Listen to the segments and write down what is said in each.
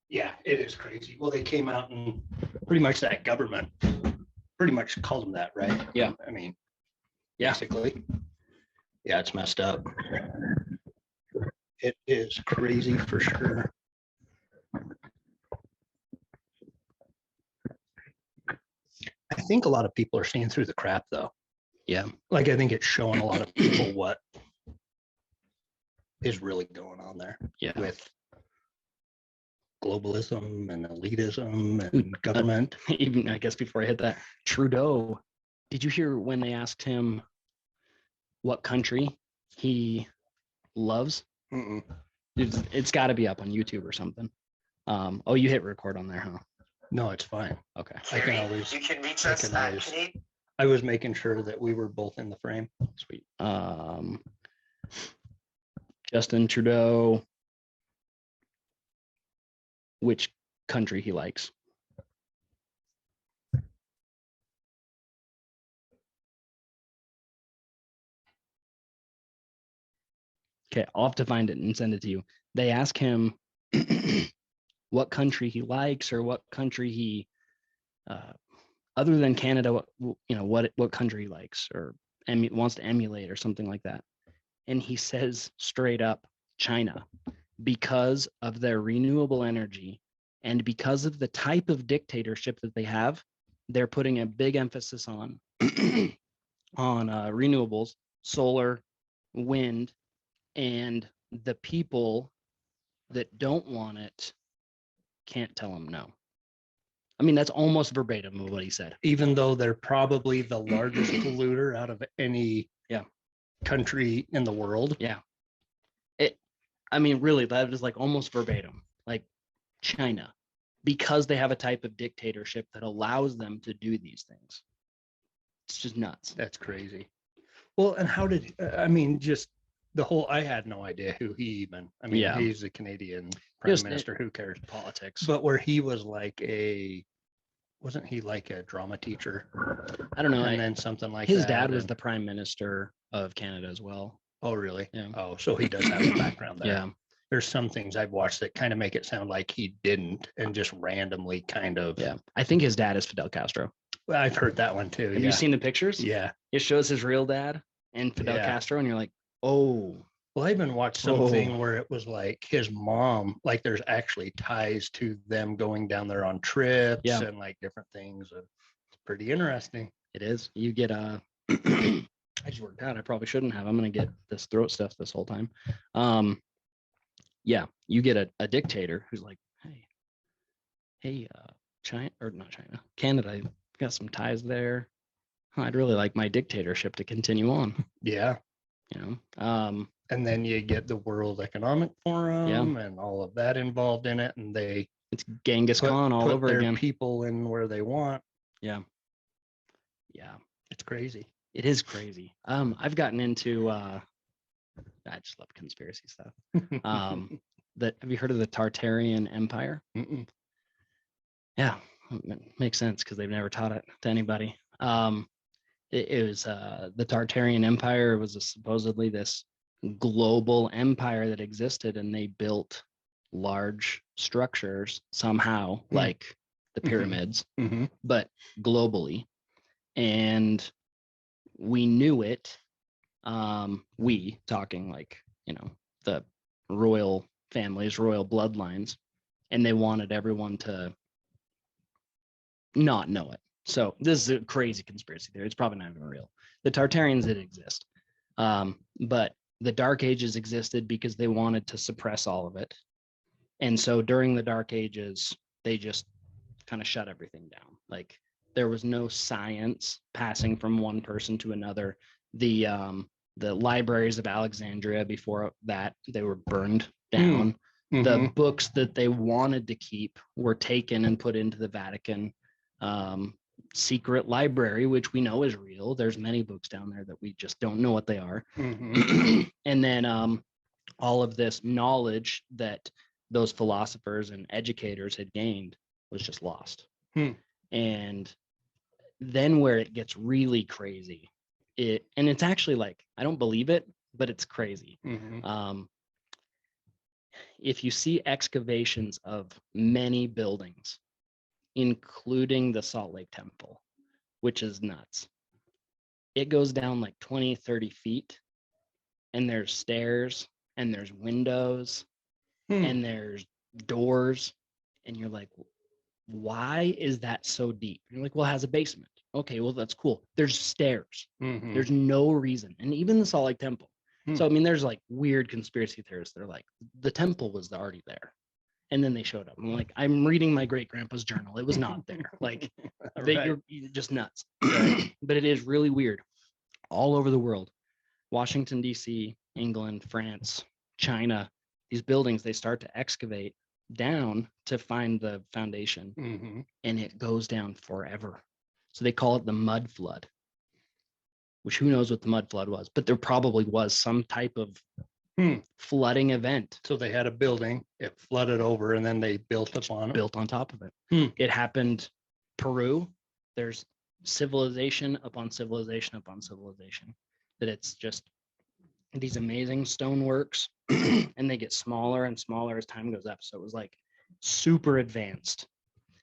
Yeah, it is crazy. Well, they came out and pretty much that government pretty much called them that, right? Yeah. I mean, Yeah. basically. Yeah, it's messed up. It is crazy for sure. I think a lot of people are seeing through the crap though. Yeah. Like I think it's showing a lot of people what is really going on there. Yeah. With globalism and elitism and government. Even I guess before I hit that, Trudeau, did you hear when they asked him what country he loves? Mm-mm. It's got to be up on YouTube or something. Oh, you hit record on there, huh? No, it's fine. Okay. I can always. You can reach us at Canadian. I was making sure that we were both in the frame. Sweet. Justin Trudeau, which country he likes. Okay, I'll have to find it and send it to you. They ask him what country he likes or what country he, other than Canada, what country he likes or wants to emulate or something like that. And he says straight up, China, because of their renewable energy and because of the type of dictatorship that they have, they're putting a big emphasis on renewables, solar, wind, and the people that don't want it can't tell them no. I mean, that's almost verbatim of what he said. Even though they're probably the largest polluter out of any country in the world. Yeah. I mean, really, that is like almost verbatim, like China, because they have a type of dictatorship that allows them to do these things. It's just nuts. That's crazy. Well, and how did, I mean, just the whole, I had no idea who he even, I mean, he's a Canadian prime minister, who cares? Politics. But where he was like wasn't he like a drama teacher? I don't know. And then something like his that. dad was the prime minister of Canada as well. Oh, really? Yeah. Oh, so he does have a background there. Yeah. There's some things I've watched that kind of make it sound like he didn't and just randomly kind of. Yeah. I think his dad is Fidel Castro. Well, I've heard that one too. Have you seen the pictures? Yeah. It shows his real dad and Fidel Castro, and you're like, oh. Well, I even watched something where it was like his mom, like there's actually ties to them going down there on trips and like different things. It's pretty interesting. It is. You get I just worked out. I probably shouldn't have. I'm going to get this throat stuff this whole time. Yeah, you get a dictator who's like, hey, China, or not China, Canada, I've got some ties there. I'd really like my dictatorship to continue on. Yeah. You know, and then you get the World Economic Forum and all of that involved in it. And it's Genghis Khan all over again. People in where they want. Yeah. Yeah. It's crazy. It is crazy. I've gotten into, I just love conspiracy stuff. Have you heard of the Tartarian Empire? Mm-mm. Yeah, it makes sense because they've never taught it to anybody. It was the Tartarian Empire was supposedly this global empire that existed, and they built large structures somehow, like the pyramids, but globally. And we knew it. We talking like, the royal families, royal bloodlines, and they wanted everyone to not know it. So this is a crazy conspiracy theory. It's probably not even real. The Tartarians did exist, but the Dark Ages existed because they wanted to suppress all of it. And so during the Dark Ages, they just kind of shut everything down. Like there was no science passing from one person to another. The libraries of Alexandria before that, they were burned down. The books that they wanted to keep were taken and put into the Vatican secret library, which we know is real. There's many books down there that we just don't know what they are. And then all of this knowledge that those philosophers and educators had gained was just lost. And then where it gets really crazy, and it's actually like, I don't believe it, but it's crazy. if you see excavations of many buildings, including the Salt Lake Temple, which is nuts, it goes down like 20, 30 feet, and there's stairs and there's windows and there's doors, and you're like, why is that so deep? You're like, well, it has a basement. Okay, well, that's cool. There's stairs. There's no reason. And even the Salt Lake Temple. So, I mean, there's like weird conspiracy theorists. They're like, the temple was already there. And then they showed up. I'm like, I'm reading my great grandpa's journal. It was not there. Like, you're just nuts. But it is really weird. All over the world, Washington, D.C., England, France, China, these buildings, they start to excavate down to find the foundation, and it goes down forever. So they call it the mud flood, which who knows what the mud flood was, but there probably was some type of flooding event. So they had a building, it flooded over, and then they built upon it. Built on top of it. It happened Peru. There's civilization upon civilization upon civilization, that it's just these amazing stoneworks, and they get smaller and smaller as time goes up. So it was like super advanced.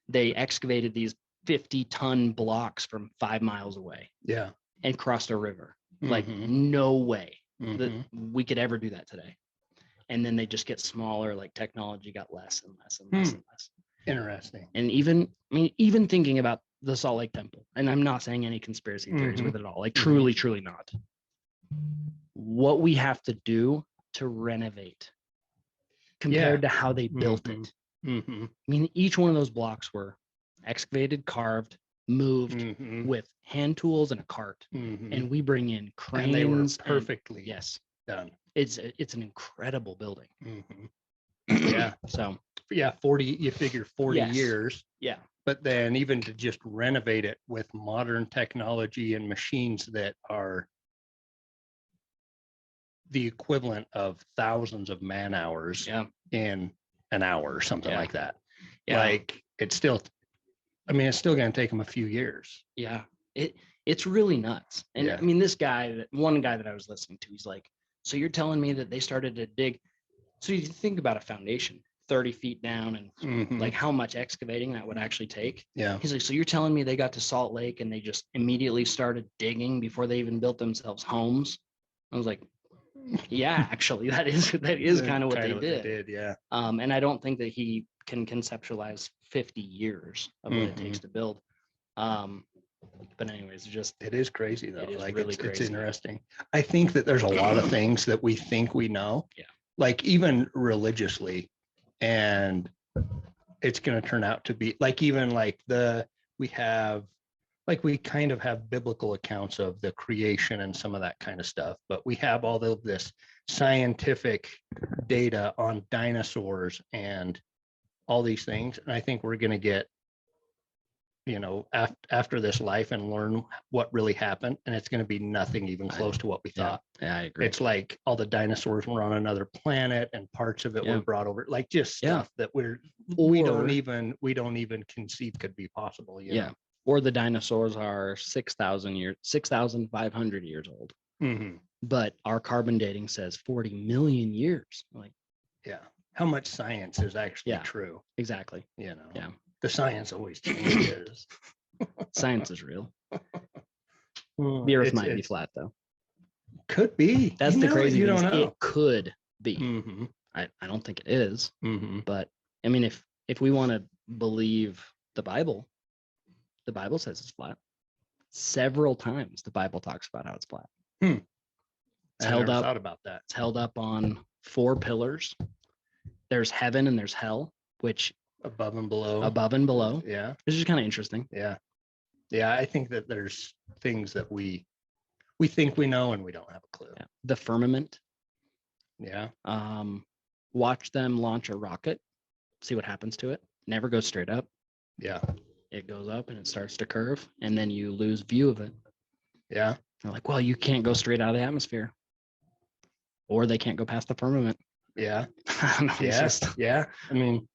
They excavated these 50-ton blocks from 5 miles away. Yeah. And crossed a river. Like, no way that we could ever do that today. And then they just get smaller, like technology got less and less and less and less. Interesting. And even thinking about the Salt Lake Temple, and I'm not saying any conspiracy theories with it at all, like truly, truly not. What we have to do to renovate compared to how they built it. I mean, each one of those blocks were excavated, carved, moved with hand tools and a cart, and we bring in cranes. And they were perfectly done. It's an incredible building. Yeah. So yeah, 40. You figure 40 years. Yeah. But then even to just renovate it with modern technology and machines that are the equivalent of thousands of man hours in an hour or something like that. Yeah. Like it's still going to take them a few years. Yeah. It's really nuts. And I mean, one guy that I was listening to, he's like, so you're telling me that they started to dig. So you think about a foundation 30 feet down and like how much excavating that would actually take. Yeah. He's like, so you're telling me they got to Salt Lake and they just immediately started digging before they even built themselves homes? I was like, yeah, actually that is kind of what they did. Yeah. And I don't think that he can conceptualize 50 years of what it takes to build. But anyways, it is crazy though. Like really it's interesting. I think that there's a lot of things that we think we know. Yeah. Like even religiously, and it's going to turn out to be like even like we kind of have biblical accounts of the creation and some of that kind of stuff, but we have all of this scientific data on dinosaurs and all these things. And I think we're going to get, after this life and learn what really happened. And it's going to be nothing even close to what we thought. Yeah, I agree. It's like all the dinosaurs were on another planet and parts of it were brought over, like just stuff that we don't even conceive could be possible. You know? Or the dinosaurs are 6,500 years old. But our carbon dating says 40 million years. Like, how much science is actually true? Exactly. The science always changes. Science is real. The Earth might be flat, though. Could be. That's the crazy thing. You don't know. It could be. I don't think it is. But I mean, if we want to believe the Bible says it's flat. Several times the Bible talks about how it's flat. It's held up. Thought about that. It's held up on 4 pillars. There's heaven and there's hell, which above and below. Yeah. This is kind of interesting. Yeah. I think that there's things that we think we know and we don't have a clue. Yeah. The firmament. Yeah. Watch them launch a rocket. See what happens to it. Never goes straight up. Yeah. It goes up and it starts to curve, and then you lose view of it. Yeah. They're like, well, you can't go straight out of the atmosphere, or they can't go past the firmament. Yeah. Yeah. Yeah. I mean,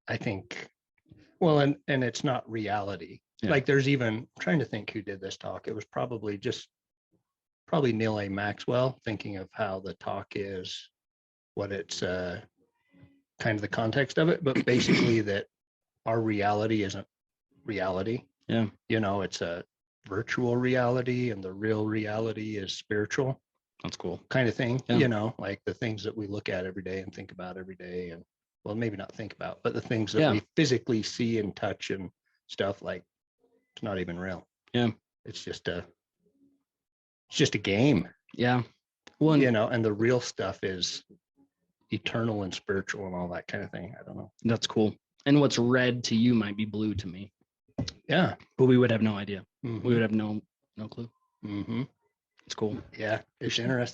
I think, well, and it's not reality. Like there's even, I'm trying to think who did this talk. It was probably just probably Neil A. Maxwell, thinking of how the talk is, what it's kind of the context of it, but basically that our reality isn't reality. Yeah. You know, it's a virtual reality and the real reality is spiritual That's cool. kind of thing. Yeah. You know, like the things that we look at every day and think about every day, and well, maybe not think about, but the things that we physically see and touch and stuff, like it's not even real. Yeah. It's just a game. Yeah. Well, You know, and the real stuff is eternal and spiritual and all that kind of thing. I don't know. that's cool. And what's red to you might be blue to me, Yeah. but we would have no idea. Mhm. We would have no clue. Mhm. It's cool. Yeah. It's interesting.